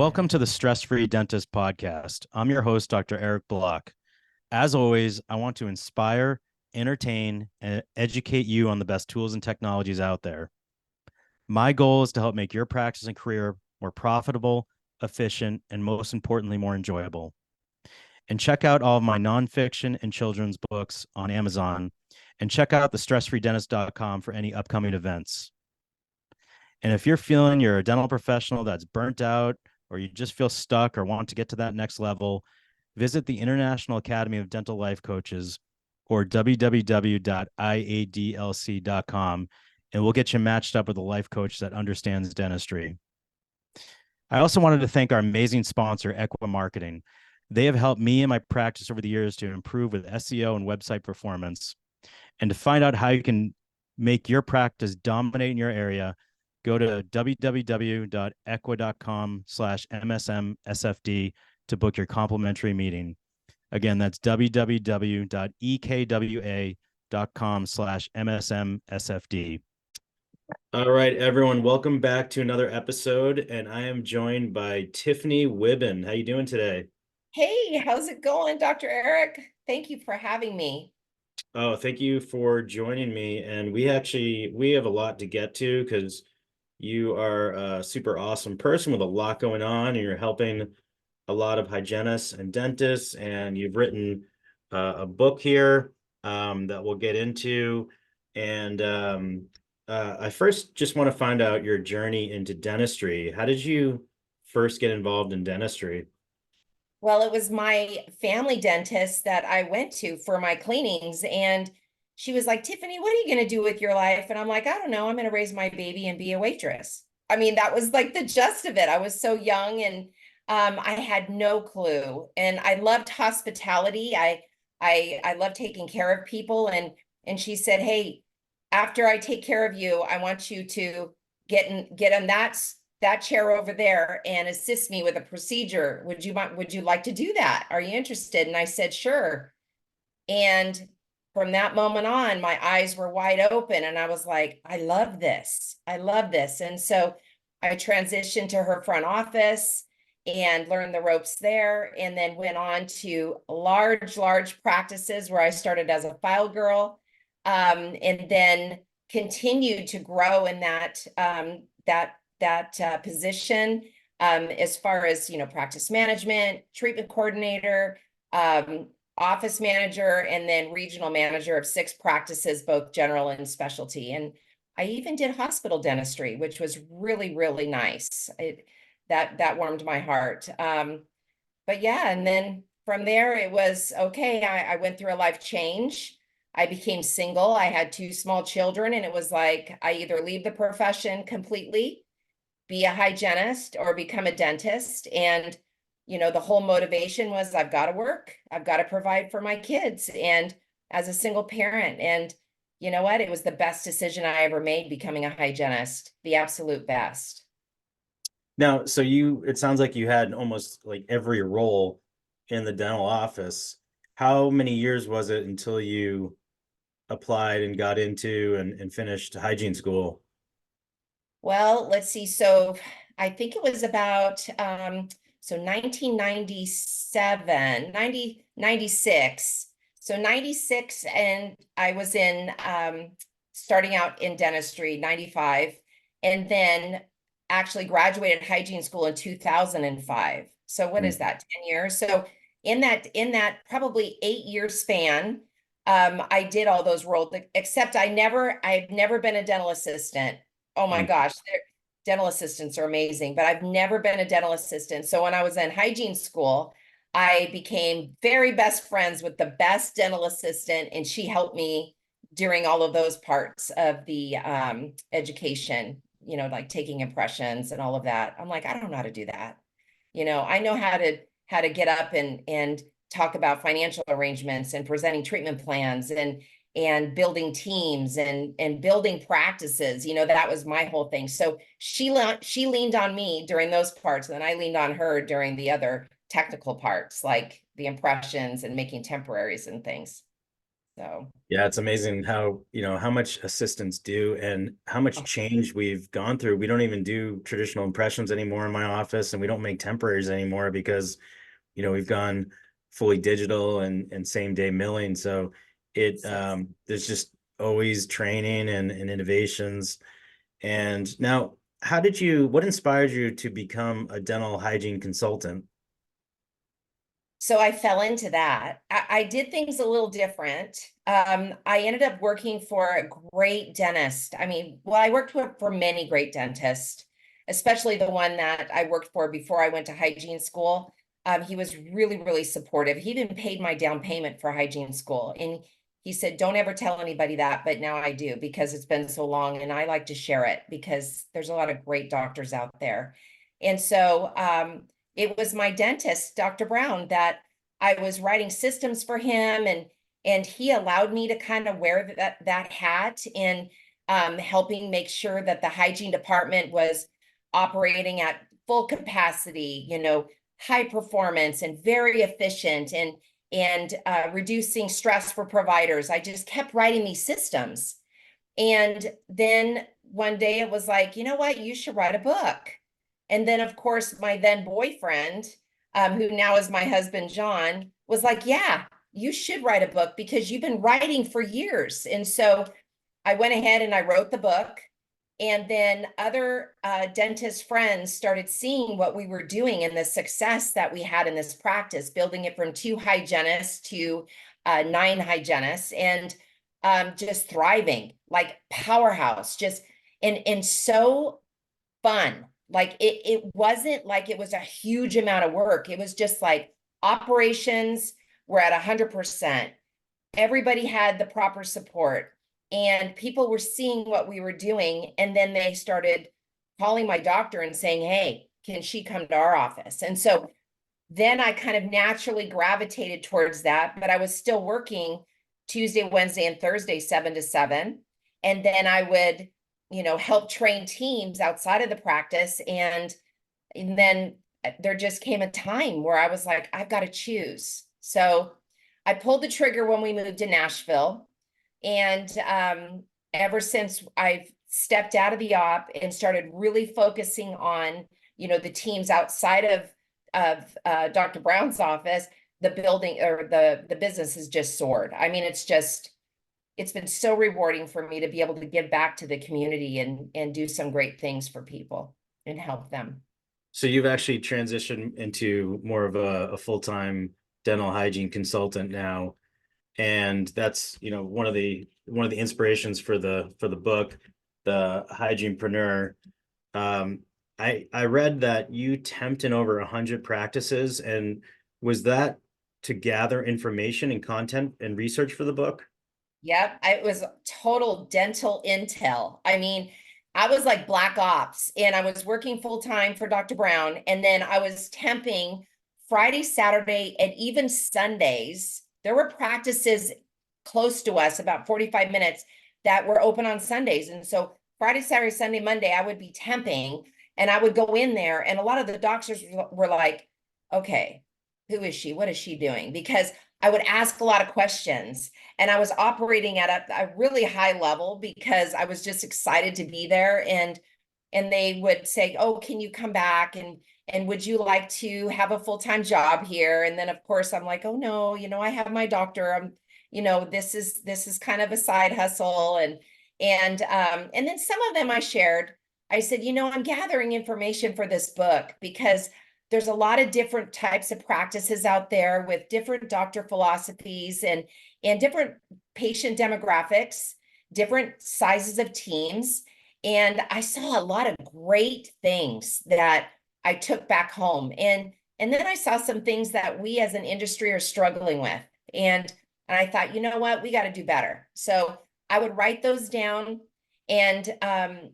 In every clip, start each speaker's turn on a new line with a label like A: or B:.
A: Welcome to the Stress-Free Dentist podcast. I'm your host, Dr. Eric Block. As always, I want to inspire, entertain, and educate you on the best tools and technologies out there. My goal is to help make your practice and career more profitable, efficient, and most importantly, more enjoyable. And check out all of my nonfiction and children's books on Amazon, and check out the stressfreedentist.com for any upcoming events. And if you're feeling you're a dental professional that's burnt out, or you just feel stuck or want to get to that next level, visit the International Academy of Dental Life Coaches, or www.iadlc.com, and we'll get you matched up with a life coach that understands dentistry. I also wanted to thank our amazing sponsor, Equa Marketing. They have helped me and my practice over the years to improve with SEO and website performance. And to find out how you can make your practice dominate in your area, go to www.equa.com/MSMSFD to book your complimentary meeting. Again, that's www.ekwa.com/MSMSFD. All right, everyone, welcome back to another episode, and I am joined by Tiffany Wuebben. How you doing today?
B: Hey, how's it going, Dr. Eric? Thank you for having me.
A: Oh, thank you for joining me. And we have a lot to get to because you are a super awesome person with a lot going on, and you're helping a lot of hygienists and dentists, and you've written a book here that we'll get into. And I first just want to find out your journey into dentistry. How did you first get involved in dentistry?
B: Well, it was my family dentist that I went to for my cleanings, and she was like, Tiffany, what are you going to do with your life? And I'm like, I don't know. I'm going to raise my baby and be a waitress. I mean, that was like the gist of it. I was so young and I had no clue. And I loved hospitality. I love taking care of people. And she said, hey, after I take care of you, I want you to get in that chair over there and assist me with a procedure. Would you like to do that? Are you interested? And I said, sure. And from that moment on, my eyes were wide open and I was like, I love this. I love this. And so I transitioned to her front office and learned the ropes there, and then went on to large practices where I started as a file girl, and then continued to grow in that position, as far as, practice management, treatment coordinator, office manager, and then regional manager of 6 practices, both general and specialty. And I even did hospital dentistry, which was really nice. That warmed my heart. But yeah, and then from there it was okay. I went through a life change. I became single. I had 2 small children, and it was like I either leave the profession completely, be a hygienist, or become a dentist. And, the whole motivation was I've got to work. I've got to provide for my kids, and as a single parent. And you know what? It was the best decision I ever made, becoming a hygienist, the absolute best.
A: Now, so it sounds like you had almost like every role in the dental office. How many years was it until you applied and got into and finished hygiene school?
B: Well, let's see. So I think it was about, so 1997, 96. So 96, and I was starting out in dentistry, 95, and then actually graduated hygiene school in 2005. So what is that, 10 years? So in that probably 8-year span, I did all those roles, except I've never been a dental assistant. Oh my gosh, dental assistants are amazing, but I've never been a dental assistant. So when I was in hygiene school, I became very best friends with the best dental assistant, and she helped me during all of those parts of the education, like taking impressions and all of that. I'm like, I don't know how to do that. I know how to get up and talk about financial arrangements and presenting treatment plans and building teams and building practices. That was my whole thing. So she leaned on me during those parts, and then I leaned on her during the other technical parts, like the impressions and making temporaries and things. So,
A: Yeah, it's amazing how, how much assistants do and how much
B: oh,
A: change we've gone through. We don't even do traditional impressions anymore in my office, and we don't make temporaries anymore because, we've gone fully digital and same day milling. So
B: yes.
A: there's just always training and innovations. And now, what inspired you to become a dental hygiene consultant?
B: So I fell into that. I did things a little different. I ended up working for a great dentist. I mean, well, I worked for many great dentists, especially the one that I worked for before I went to hygiene school. He was really, really supportive. He even paid my down payment for hygiene school. And he said, don't ever tell anybody that, but now I do because it's been so long and I like to share it because there's a lot of great doctors out there. And so it was my dentist, Dr. Brown, that I was writing systems for him, and he allowed me to kind of wear that hat in helping make sure that the hygiene department was operating at full capacity, high performance and very efficient, and reducing stress for providers. I just kept writing these systems. And then one day it was like, you know what, you should write a book. And then, of course, my then boyfriend, who now is my husband, John, was like, yeah, you should write a book because you've been writing for years. And so I went ahead and I wrote the book. And then other dentist friends started seeing what we were doing and the success that we had in this practice, building it from 2 hygienists to 9 hygienists, and just thriving, like powerhouse, just and so fun. Like it wasn't like it was a huge amount of work. It was just like operations were at 100%. Everybody had the proper support, and people were seeing what we were doing. And then they started calling my doctor and saying, hey, can she come to our office? And so then I kind of naturally gravitated towards that, but I was still working Tuesday, Wednesday, and Thursday, 7 to 7. And then I would, help train teams outside of the practice. And then there just came a time where I was like, I've got to choose. So I pulled the trigger when we moved to Nashville. And ever since I've stepped out of the op and started really focusing on, the teams outside of Dr. Brown's office, the building or the business has just soared. I mean, it's been so rewarding for me to be able to give back to the community and do some great things for people and help them.
A: So you've actually transitioned into more of a full-time dental hygiene consultant now. And that's, one of the inspirations for the book, The Hygienepreneur. Um, I read that you temped in over 100 practices, and was that to gather information and content and research for the book?
B: Yep, it was total dental intel. I mean, I was like black ops, and I was working full time for Dr. Brown, and then I was temping Friday, Saturday, and even Sundays. There were practices close to us, about 45 minutes, that were open on Sundays. And so Friday, Saturday, Sunday, Monday, I would be temping, and I would go in there, and a lot of the doctors were like, okay, who is she? What is she doing? Because I would ask a lot of questions, and I was operating at a really high level because I was just excited to be there. And they would say, oh, can you come back, and would you like to have a full-time job here? And then of course I'm like, oh no, I have my doctor. This is kind of a side hustle. And then some of them I shared. I said, I'm gathering information for this book because there's a lot of different types of practices out there with different doctor philosophies and different patient demographics, different sizes of teams. And I saw a lot of great things that I took back home. And then I saw some things that we as an industry are struggling with. And I thought, you know what, we got to do better. So I would write those down and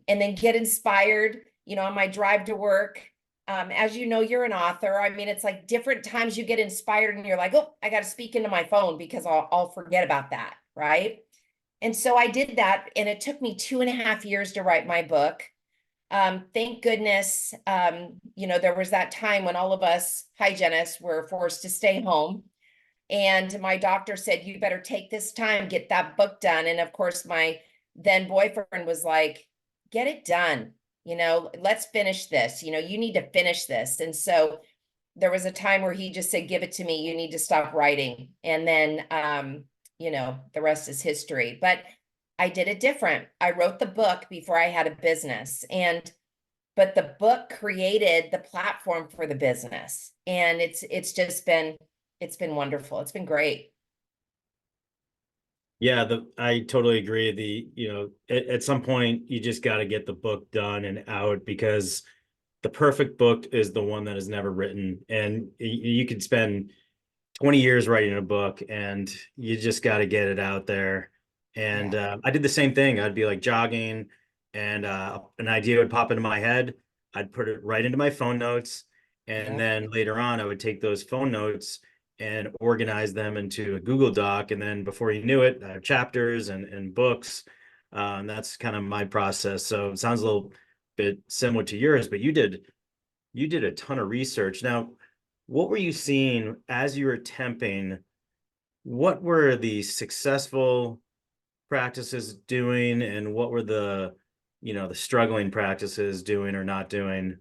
B: then get inspired, on my drive to work. As you know, you're an author. I mean, it's like different times you get inspired and you're like, oh, I got to speak into my phone because I'll forget about that. Right. And so I did that. And it took me 2.5 years to write my book. Thank goodness, there was that time when all of us hygienists were forced to stay home. And my doctor said, you better take this time, get that book done. And of course, my then boyfriend was like, get it done. Let's finish this. You need to finish this. And so there was a time where he just said, give it to me. You need to stop writing. And then, the rest is history. But I did it different. I wrote the book before I had a business. But the book created the platform for the business. And it's been wonderful. It's been great.
A: Yeah, I totally agree. At some point you just got to get the book done and out, because the perfect book is the one that is never written. And you could spend 20 years writing a book, and you just got to get it out there. And
B: Yeah.
A: I did the same thing. I'd be like jogging, and an idea would pop into my head. I'd put it right into my phone notes. And
B: Yep.
A: then later on, I would take those phone notes and organize them into a Google Doc. And then before you knew it, I have chapters and books. And that's kind of my process. So it sounds a little bit similar to yours, but you did a ton of research. Now, what were you seeing as you were temping? What were the successful practices doing, and what were the struggling practices doing or not doing?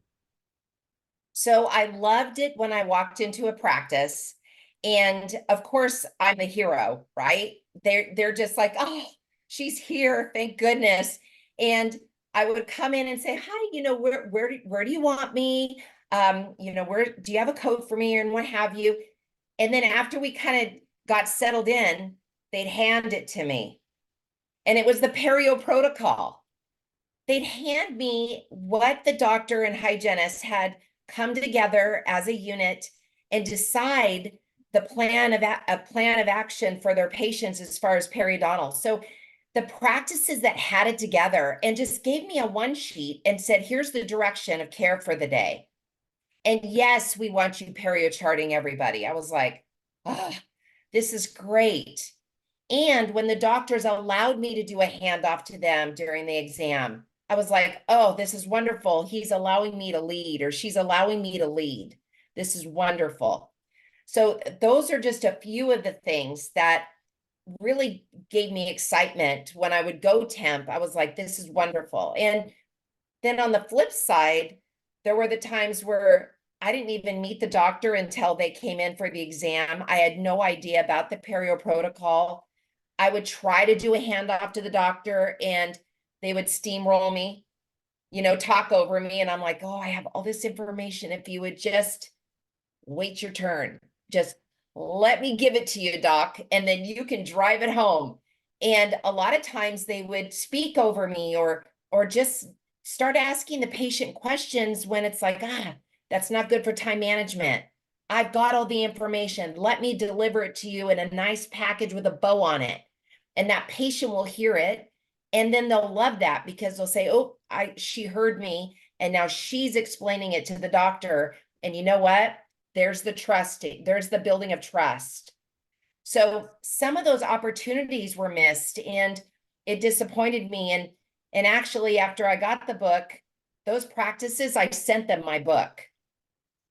B: So I loved it when I walked into a practice. And of course, I'm the hero, right? They're just like, oh, she's here, thank goodness. And I would come in and say, hi, where do you want me? Where do you have a code for me and what have you? And then after we kind of got settled in, they'd hand it to me. And it was the perio protocol. They'd hand me what the doctor and hygienist had come together as a unit and decide the plan of a plan of action for their patients as far as periodontal. So the practices that had it together and just gave me a one sheet and said, here's the direction of care for the day. And yes, we want you perio charting everybody. I was like, oh, this is great. And when the doctors allowed me to do a handoff to them during the exam, I was like, oh, this is wonderful. He's allowing me to lead, or she's allowing me to lead. This is wonderful. So those are just a few of the things that really gave me excitement when I would go temp. I was like, this is wonderful. And then on the flip side, there were the times where I didn't even meet the doctor until they came in for the exam. I had no idea about the perio protocol. I would try to do a handoff to the doctor and they would steamroll me, talk over me. And I'm like, oh, I have all this information. If you would just wait your turn, just let me give it to you, doc, and then you can drive it home. And a lot of times they would speak over me or just start asking the patient questions when it's like, that's not good for time management. I've got all the information. Let me deliver it to you in a nice package with a bow on it. And that patient will hear it. And then they'll love that because they'll say, oh, she heard me. And now she's explaining it to the doctor. And you know what? There's the trust. There's the building of trust. So some of those opportunities were missed and it disappointed me. And actually, after I got the book, those practices, I sent them my book.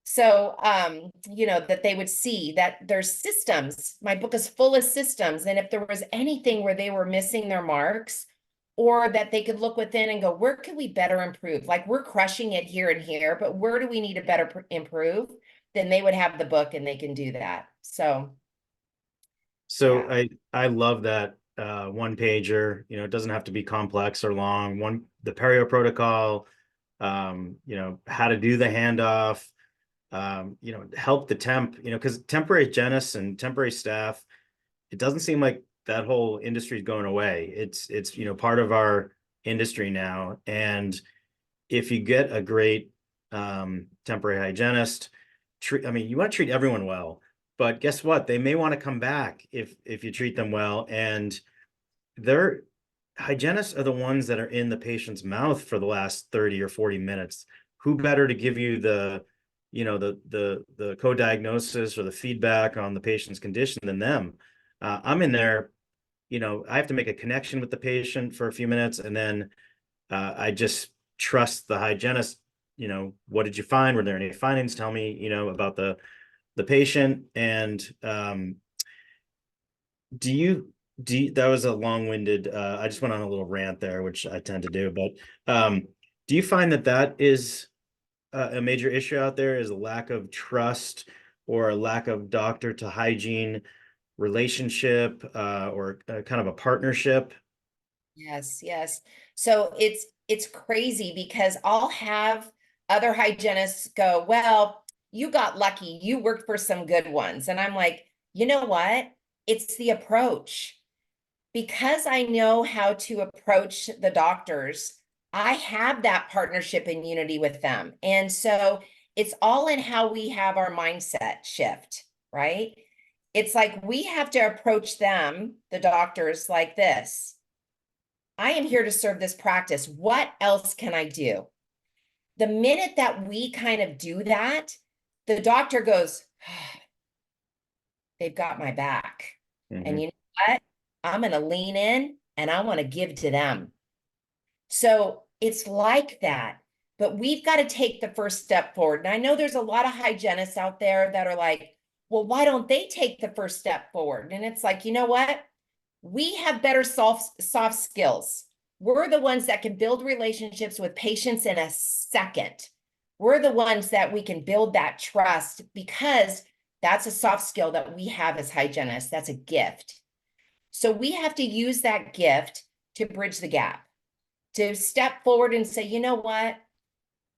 B: So, that they would see that there's systems. My book is full of systems. And if there was anything where they were missing their marks, or that they could look within and go, where could we better improve? Like we're crushing it here and here, but where do we need to better improve? Then they would have the book and they can do that. So,
A: So
B: yeah.
A: I love that one pager. It doesn't have to be complex or long. The perio protocol, how to do the handoff, help the temp, because temporary hygienists and temporary staff, it doesn't seem like that whole industry is going away. It's part of our industry now. And if you get a great temporary hygienist, you want to treat everyone well, but guess what? They may want to come back if you treat them well. And their hygienists are the ones that are in the patient's mouth for the last 30 or 40 minutes. Who better to give you the co-diagnosis or the feedback on the patient's condition than them? I'm in there, I have to make a connection with the patient for a few minutes, and then I just trust the hygienist. What did you find? Were there any findings? Tell me, about the patient. And do you that was a long-winded I just went on a little rant there, which I tend to do, but do you find that that is a major issue out there, is a lack of trust or a lack of doctor to hygiene relationship, or kind of a partnership?
B: Yes, yes. So it's crazy because I'll have other hygienists go, well, you got lucky. You worked for some good ones. And I'm like, you know what? It's the approach. Because I know how to approach the doctors, I have that partnership and unity with them. And so it's all in how we have our mindset shift, right? It's like we have to approach them, the doctors, like this. I am here to serve this practice. What else can I do? The minute that we kind of do that, the doctor goes, they've got my back. And
A: Mhm.
B: you know what? I'm going to lean in and I want to give to them. So it's like that. But we've got to take the first step forward. And I know there's a lot of hygienists out there that are like, well, why don't they take the first step forward? And it's like, you know what? We have better soft skills. We're the ones that can build relationships with patients in a second. We're the ones that we can build that trust because that's a soft skill that we have as hygienists. That's a gift. So we have to use that gift to bridge the gap, to step forward and say, you know what?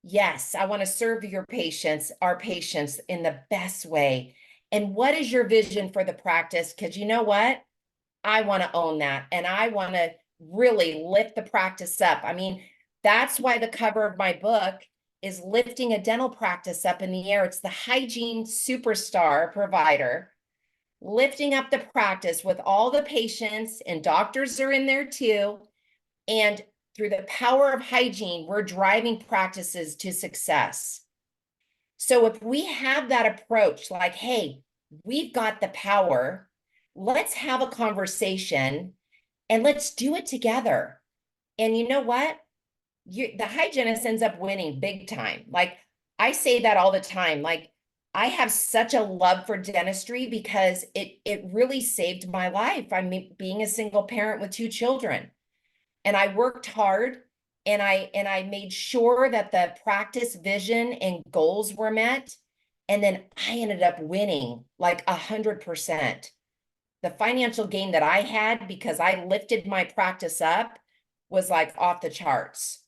B: Yes, I want to serve your patients, our patients, in the best way. And what is your vision for the practice? Because you know what? I want to own that. And I want to really lift the practice up. I mean, that's why the cover of my book is lifting a dental practice up in the air. It's the hygiene superstar provider, lifting up the practice with all the patients, and doctors are in there too. And through the power of hygiene, we're driving practices to success. So if we have that approach, like, hey, we've got the power, let's have a conversation and let's do it together. And you know what? The hygienist ends up winning big time. Like I say that all the time. Like I have such a love for dentistry because it really saved my life. I mean, being a single parent with two children, and I worked hard, and I made sure that the practice vision and goals were met. And then I ended up winning like 100%. The financial gain that I had because I lifted my practice up was like off the charts.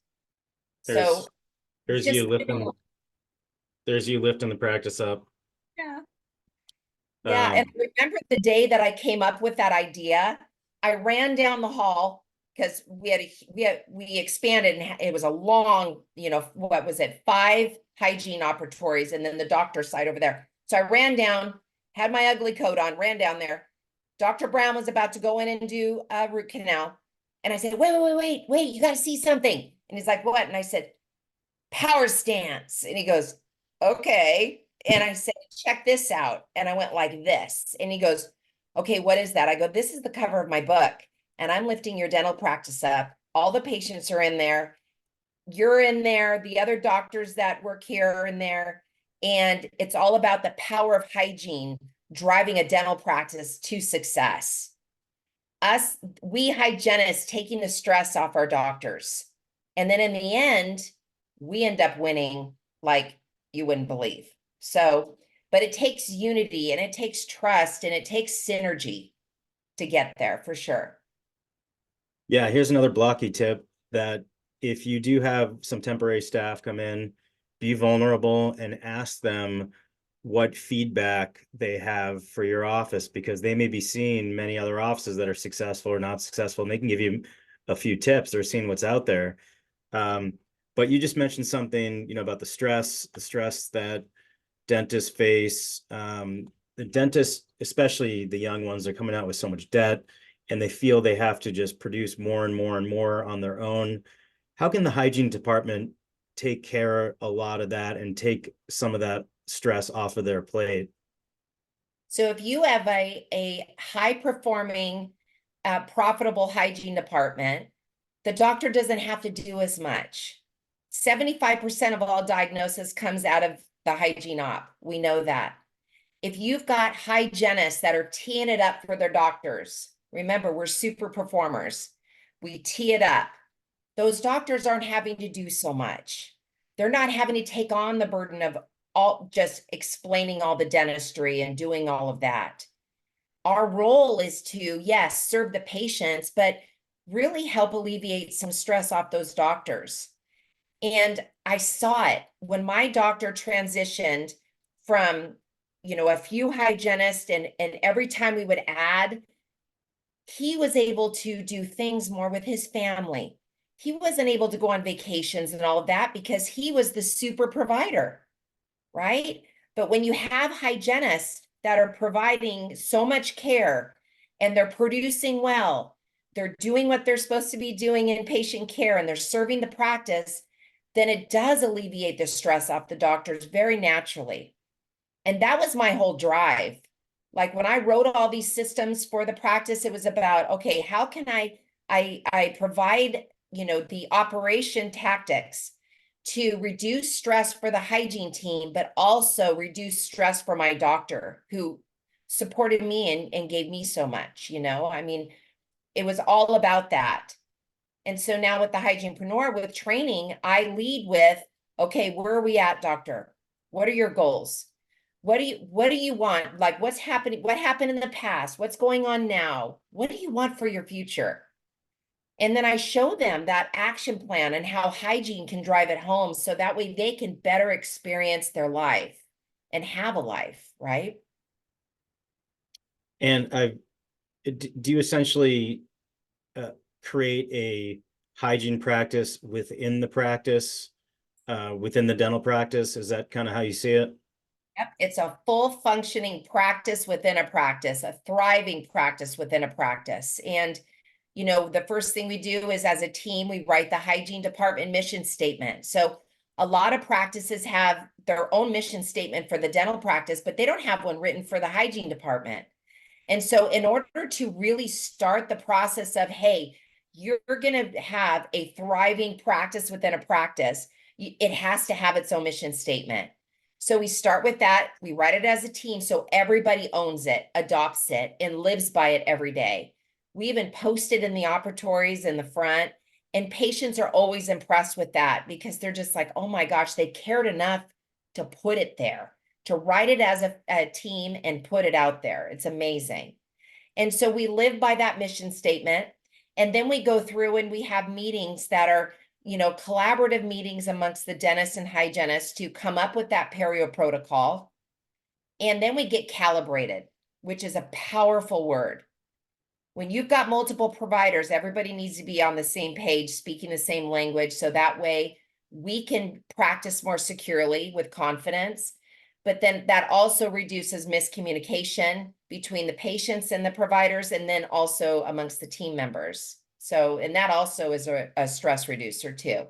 B: So
A: There's
B: it's
A: there's you
B: just,
A: lifting there's you lifting the practice up.
B: yeah. Yeah, and
A: Um,
B: I remember the day that I came up with that idea. I ran down the hall because we expanded, and it was a long, what was it, 5 hygiene operatories, and then the doctor side over there. So I ran down, had my ugly coat on, ran down there. Dr. Brown was about to go in and do a root canal, and I said, wait, you got to see something. And he's like, what? And I said, power stance. And he goes, okay. And I said, check this out. And I went like this. And he goes, okay, what is that? I go, this is the cover of my book. And I'm lifting your dental practice up. All the patients are in there. You're in there. The other doctors that work here are in there. And it's all about the power of hygiene driving a dental practice to success. We hygienists taking the stress off our doctors. And then in the end, we end up winning like you wouldn't believe. So, but it takes unity and it takes trust and it takes synergy to get there for sure.
A: yeah, here's another blocky tip, that if you do have some temporary staff come in, be vulnerable and ask them what feedback they have for your office, because they may be seeing many other offices that are successful or not successful, and they can give you a few tips. They're seeing what's out there. Um, but you just mentioned something, about the stress that dentists face. The dentists, especially the young ones, are coming out with so much debt, and they feel they have to just produce more and more and more on their own. How can the hygiene department take care of a lot of that and take some of that stress off of their plate?
B: So if you have a high performing, profitable hygiene department, the doctor doesn't have to do as much. 75% of all diagnosis comes out of the hygiene op. We know that. If you've got hygienists that are teeing it up for their doctors, remember, we're super performers. We tee it up. Those doctors aren't having to do so much. They're not having to take on the burden of all just explaining all the dentistry and doing all of that. Our role is to, yes, serve the patients, but really help alleviate some stress off those doctors. And I saw it when my doctor transitioned from, a few hygienists, and every time we would add, he was able to do things more with his family. He wasn't able to go on vacations and all of that because he was the super provider, right? But when you have hygienists that are providing so much care and they're producing well, they're doing what they're supposed to be doing in patient care, and they're serving the practice, then it does alleviate the stress off the doctors very naturally. And that was my whole drive. Like when I wrote all these systems for the practice, it was about, okay, how can I provide, the operation tactics to reduce stress for the hygiene team, but also reduce stress for my doctor who supported me and gave me so much, I mean, it was all about that. And so now with the hygienepreneur, with training, I lead with, okay, where are we at, doctor? What are your goals? What do you want? Like what's happening? What happened in the past? What's going on now? What do you want for your future? And then I show them that action plan and how hygiene can drive it home so that way they can better experience their life and have a life, right?
A: And do you essentially create a hygiene practice within the practice, within the dental practice? Is that kind of how you see it?
B: Yep. It's a full functioning practice within a practice, a thriving practice within a practice. And, the first thing we do is as a team, we write the hygiene department mission statement. So a lot of practices have their own mission statement for the dental practice, but they don't have one written for the hygiene department. And so in order to really start the process of, hey, you're going to have a thriving practice within a practice, it has to have its own mission statement. So we start with that. We write it as a team so everybody owns it, adopts it, and lives by it every day. We even post it in the operatories in the front, and patients are always impressed with that because they're just like, oh my gosh, they cared enough to put it there, to write it as a team and put it out there. It's amazing. And so we live by that mission statement. And then we go through and we have meetings that are, collaborative meetings amongst the dentists and hygienists to come up with that perio protocol. And then we get calibrated, which is a powerful word. When you've got multiple providers, everybody needs to be on the same page, speaking the same language. So that way we can practice more securely with confidence. But then that also reduces miscommunication between the patients and the providers, and then also amongst the team members. So, and that also is a stress reducer too.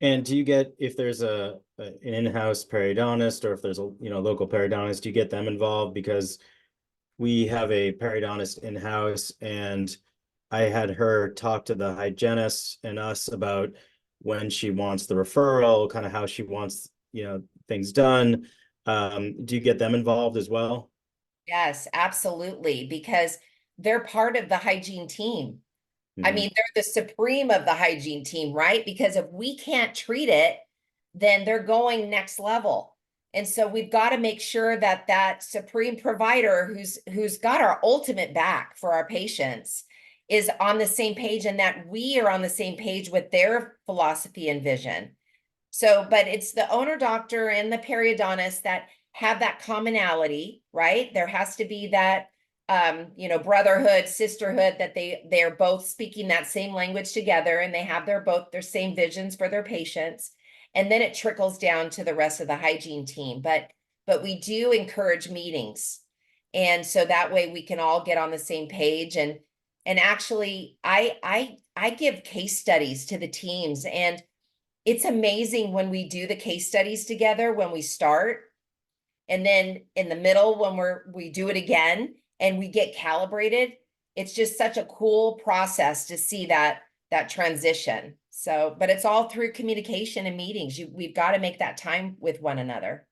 A: And do you get, if there's an in-house periodontist, or if there's a local periodontist, do you get them involved? Because we have a periodontist in-house, and I had her talk to the hygienist and us about when she wants the referral, kind of how she wants things done. Do you get them involved as well?
B: Yes, absolutely, because they're part of the hygiene team. I
A: Mhm.
B: mean, they're the supreme of the hygiene team, right? Because if we can't treat it, then they're going next level. And so we've got to make sure that that supreme provider who's got our ultimate back for our patients is on the same page, and that we are on the same page with their philosophy and vision. So, but it's the owner doctor and the periodontist that have that commonality, right? There has to be that brotherhood, sisterhood, that they're both speaking that same language together, and they have their same visions for their patients. And then it trickles down to the rest of the hygiene team. But we do encourage meetings. And so that way we can all get on the same page. And actually I give case studies to the teams, and it's amazing when we do the case studies together when we start, and then in the middle when we do it again and we get calibrated. It's just such a cool process to see that transition. So, but it's all through communication and meetings. We've got to make that time with one another.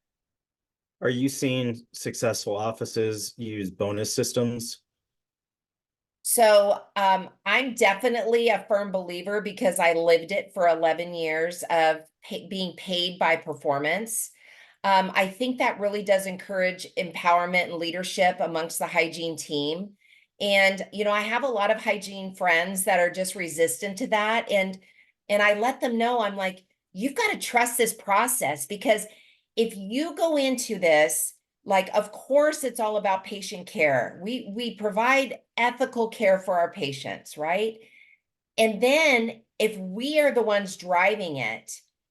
A: Are you seeing successful offices use bonus systems?
B: So I'm definitely a firm believer because I lived it for 11 years of being paid by performance. I think that really does encourage empowerment and leadership amongst the hygiene team. And, I have a lot of hygiene friends that are just resistant to that. And I let them know, I'm like, you've got to trust this process, because if you go into this, like, of course, it's all about patient care. We provide ethical care for our patients, right? And then if we are the ones driving it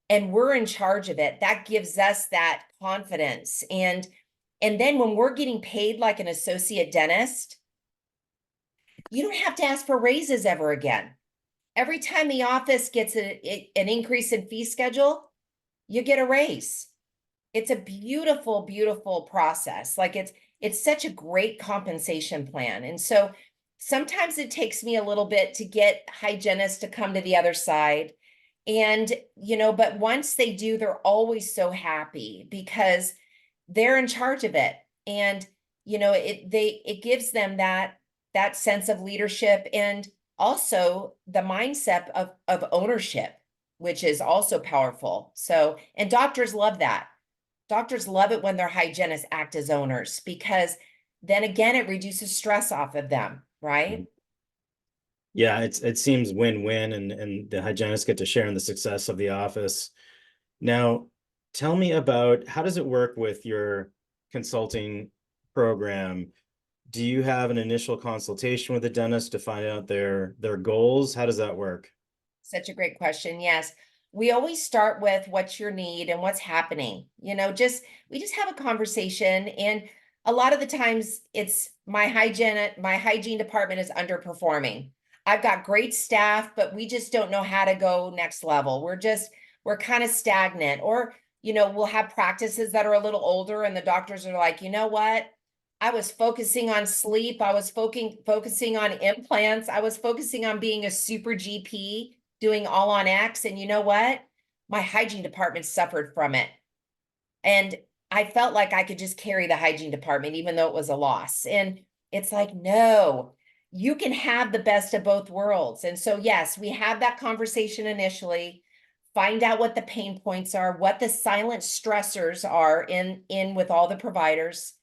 B: and we're in charge of it, that gives us that confidence. And then when we're getting paid like an associate dentist, you don't have to ask for raises ever again. Every time the office gets an increase in fee schedule, you get a raise. It's a beautiful, beautiful process. Like, it's such a great compensation plan. And so sometimes it takes me a little bit to get hygienists to come to the other side. And, but once they do, they're always so happy because they're in charge of it. And, it gives them that sense of leadership, and also the mindset of ownership, which is also powerful. So, and doctors love that. Doctors love it when their hygienists act as owners, because then again, it reduces stress off of them, right?
A: Yeah, it seems win-win, and the hygienists get to share in the success of the office. Now, tell me about, how does it work with your consulting program? Do you have an initial consultation with the dentist to find out their goals? How does that work?
B: Such a great question. Yes. We always start with what's your need and what's happening. We just have a conversation. And a lot of the times it's my hygiene department is underperforming. I've got great staff, but we just don't know how to go next level. We're kind of stagnant. Or, we'll have practices that are a little older and the doctors are like, you know what? I was focusing on sleep. I was focusing on implants. I was focusing on being a super GP, doing all on X. And you know what? My hygiene department suffered from it. And I felt like I could just carry the hygiene department, even though it was a loss. And it's like, no, you can have the best of both worlds. And so, yes, we have that conversation initially, find out what the pain points are, what the silent stressors are in with all the providers.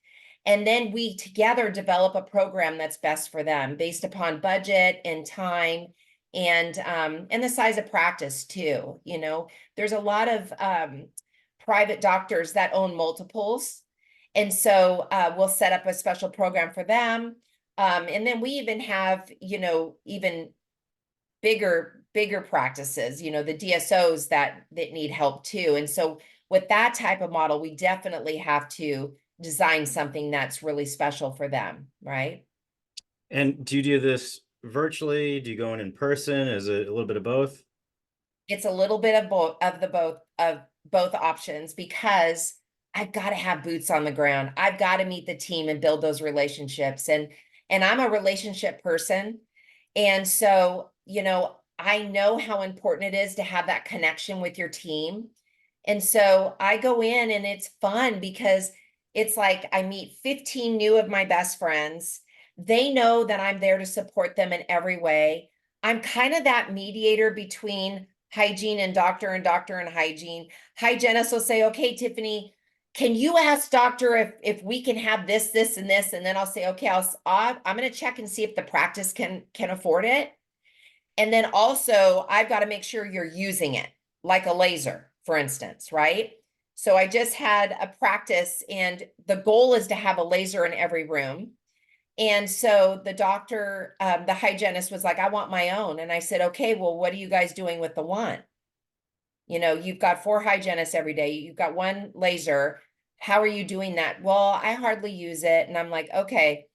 B: And then we together develop a program that's best for them based upon budget and time, and the size of practice too. There's a lot of private doctors that own multiples. And so we'll set up a special program for them. And then we even have, even bigger practices, the DSOs that need help too. And so with that type of model, we definitely have to design something that's really special for them, right?
A: And do you do this virtually? Do you go in person? Is it a little bit of both?
B: It's a little bit of both options, because I've got to have boots on the ground. I've got to meet the team and build those relationships. And I'm a relationship person. And so, I know how important it is to have that connection with your team. And so I go in and it's fun, because it's like I meet 15 new of my best friends. They know that I'm there to support them in every way. I'm kind of that mediator between hygiene and doctor and hygiene. Hygienists will say, okay, Tiffany, can you ask doctor if we can have this, and this? And then I'll say, okay, I'm going to check and see if the practice can afford it. And then also I've got to make sure you're using it, like a laser, for instance, right? So I just had a practice, and the goal is to have a laser in every room. And so the doctor, the hygienist was like, I want my own. And I said, okay, well, what are you guys doing with the one? You've got 4 hygienists every day. You've got 1 laser. How are you doing that? Well, I hardly use it. And I'm like, okay,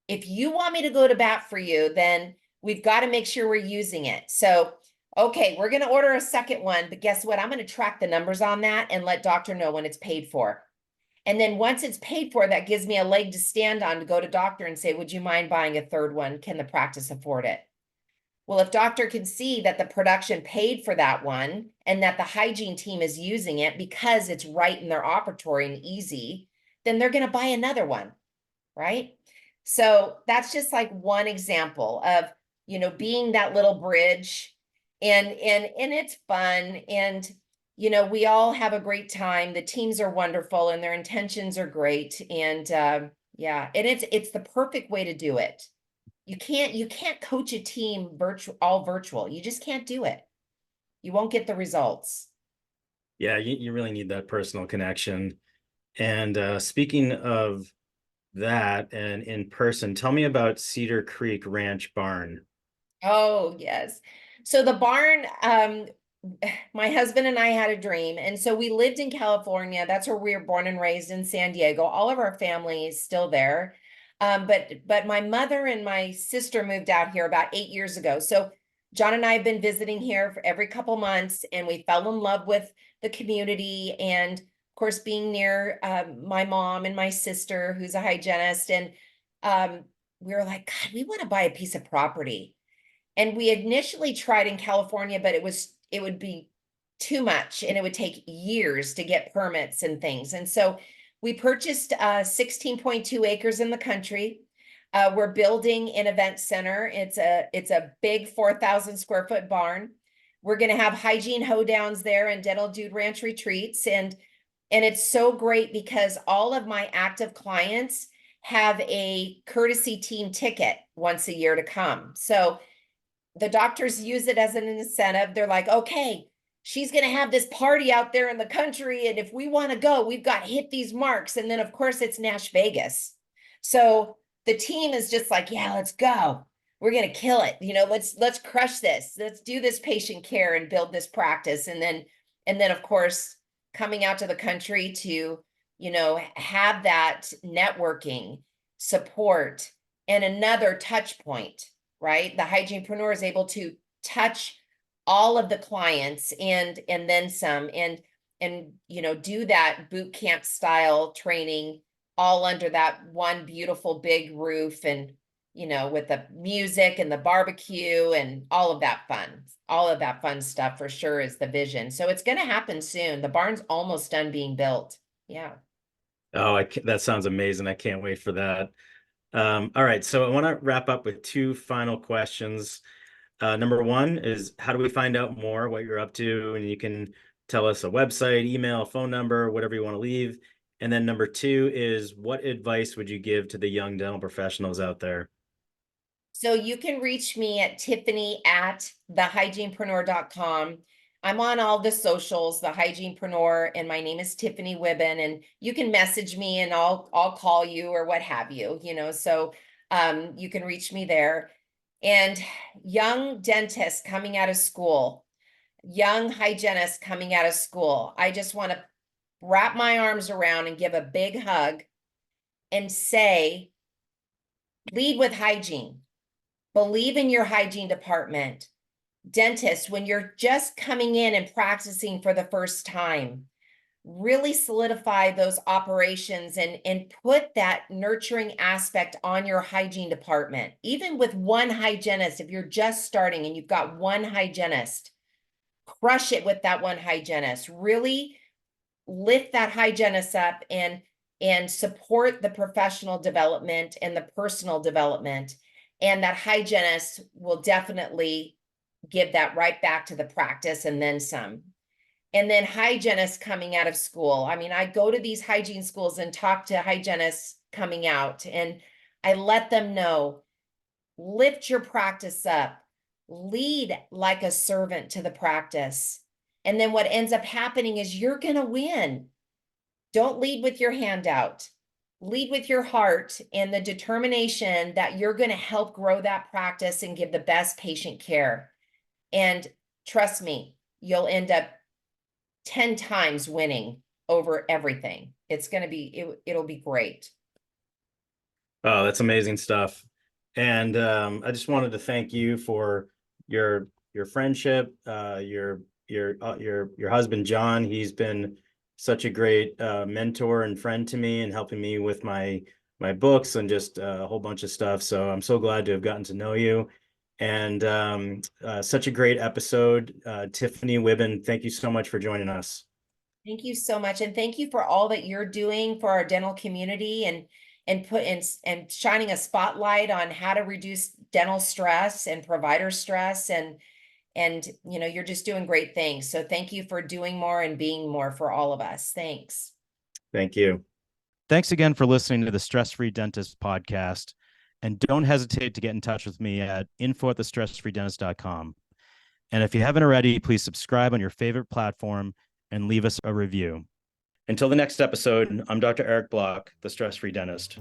B: if you want me to go to bat for you, then we've got to make sure we're using it. So, okay, we're going to order a second one, but guess what? I'm going to track the numbers on that and let doctor know when it's paid for. And then once it's paid for, that gives me a leg to stand on to go to doctor and say, would you mind buying a third one? Can the practice afford it? Well, if doctor can see that the production paid for that one and that the hygiene team is using it because it's right in their operatory and easy, then they're going to buy another one, right? So that's just like one example of, being that little bridge, and it's fun, and we all have a great time. The teams are wonderful and their intentions are great, and yeah, and it's the perfect way to do it. You can't coach a team all virtual. You just can't do it. You won't get the results.
A: Yeah, you really need that personal connection. And speaking of that and in person, tell me about Cedar Creek Ranch Barn.
B: Oh, yes. So the barn, my husband and I had a dream. And so we lived in California. That's where we were born and raised, in San Diego. All of our family is still there. But my mother and my sister moved out here about 8 years ago. So John and I have been visiting here for every couple months, and we fell in love with the community. And of course, being near my mom and my sister, who's a hygienist. And we were like, God, we want to buy a piece of property. And we initially tried in California, but it would be too much, and it would take years to get permits and things. And so we purchased 16.2 acres in the country. We're building an event center. It's a big 4,000 square foot barn. We're going to have hygiene hoedowns there and dental dude ranch retreats. And it's so great because all of my active clients have a courtesy team ticket once a year to come. So the doctors use it as an incentive. They're like, okay, she's going to have this party out there in the country, and if we want to go, we've got to hit these marks. And then of course it's Nash Vegas. So the team is just like, yeah, let's go. We're going to kill it. Let's crush this. Let's do this patient care and build this practice. And then of course, coming out to the country to, have that networking support and another touch point, right? The hygienepreneur is able to touch all of the clients and then some, and do that boot camp style training all under that one beautiful big roof, and with the music and the barbecue and all of that fun stuff for sure is the vision. So it's going to happen soon. The barn's almost done being built. Yeah.
A: Oh, that sounds amazing. I can't wait for that. All right, so I want to wrap up with two final questions. Number one is, how do we find out more what you're up to? And you can tell us a website, email, phone number, whatever you want to leave. And then number two is, what advice would you give to the young dental professionals out there?
B: So you can reach me at Tiffany at thehygienepreneur.com. I'm on all the socials, the Hygienepreneur, and my name is Tiffany Wuebben, and you can message me and I'll call you or what have you, so you can reach me there. And young dentists coming out of school, young hygienists coming out of school, I just want to wrap my arms around and give a big hug and say, lead with hygiene. Believe in your hygiene department. Dentist, when you're just coming in and practicing for the first time, really solidify those operations and put that nurturing aspect on your hygiene department. Even with one hygienist, if you're just starting and you've got one hygienist, crush it with that one hygienist. Really lift that hygienist up and support the professional development and the personal development. And that hygienist will definitely give that right back to the practice and then some. And then hygienists coming out of school. I mean, I go to these hygiene schools and talk to hygienists coming out, and I let them know, lift your practice up, lead like a servant to the practice. And then what ends up happening is you're going to win. Don't lead with your hand out. Lead with your heart and the determination that you're going to help grow that practice and give the best patient care. And trust me, you'll end up 10 times winning over everything. It's going to be, it'll be great.
A: Oh, that's amazing stuff. And I just wanted to thank you for your friendship, your husband John. He's been such a great mentor and friend to me, and helping me with my books and just a whole bunch of stuff. So I'm so glad to have gotten to know you. And such a great episode. Tiffany Wuebben, thank you so much for joining us.
B: Thank you so much. And thank you for all that you're doing for our dental community and shining a spotlight on how to reduce dental stress and provider stress. And you're just doing great things. So thank you for doing more and being more for all of us. Thanks.
C: Thank you.
A: Thanks again for listening to the Stress Free Dentist podcast. And don't hesitate to get in touch with me at info@thestressfreedentist.com. And if you haven't already, please subscribe on your favorite platform and leave us a review. Until the next episode, I'm Dr. Eric Block, the Stress Free Dentist.